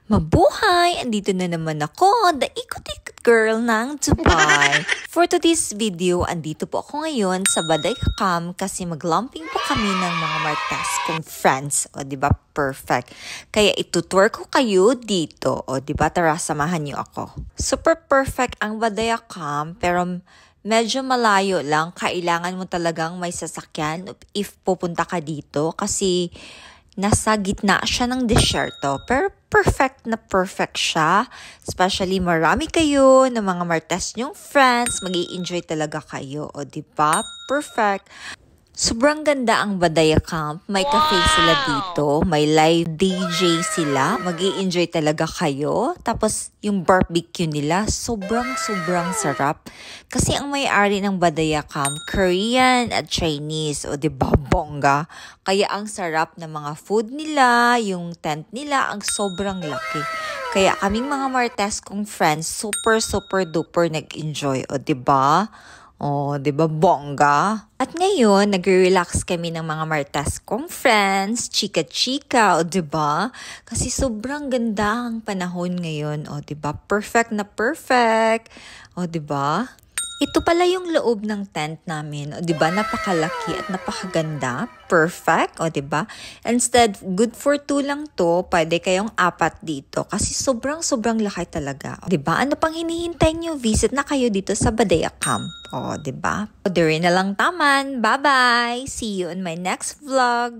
Mabuhay! Andito na naman ako, the ikot-ikot girl ng Dubai. For today's video, andito po ako ngayon sa Baday Cam kasi maglamping po kami ng mga martas kong friends. O, diba? Perfect. Kaya itutour ko kayo dito. O, diba? Tara, samahan niyo ako. Super perfect ang Baday Cam, pero medyo malayo lang. Kailangan mo talagang may sasakyan if pupunta ka dito kasi nasa gitna siya ng desierto, pero perfect na perfect siya. Especially marami kayo na mga martes nyong friends, mag-i-enjoy talaga kayo. O diba? Perfect. Sobrang ganda ang Badaya Camp. May cafe sila dito. May live DJ sila. Mag-i-enjoy talaga kayo. Tapos yung barbecue nila, sobrang sarap. Kasi ang may-ari ng Badaya Camp, Korean at Chinese. O diba, bongga. Kaya ang sarap ng mga food nila, yung tent nila, ang sobrang laki. Kaya kaming mga martes kong friends, super duper nag-enjoy. O diba? Oh, 'di ba bongga? At ngayon, nagre-relax kami ng mga martas kong friends, chika-chika, o 'di ba? Kasi sobrang ganda ang panahon ngayon, o 'di ba? Perfect na perfect. O 'di ba? Ito pala yung loob ng tent namin. O, diba? Napakalaki at napakaganda. Perfect. O, diba? Instead, good for 2 lang to. Pwede kayong 4 dito. Kasi sobrang laki talaga. O, diba? Ano pang hinihintay nyo? Visit na kayo dito sa Badaya Camp. O, diba? O, dire na lang taman. Bye-bye! See you in my next vlog.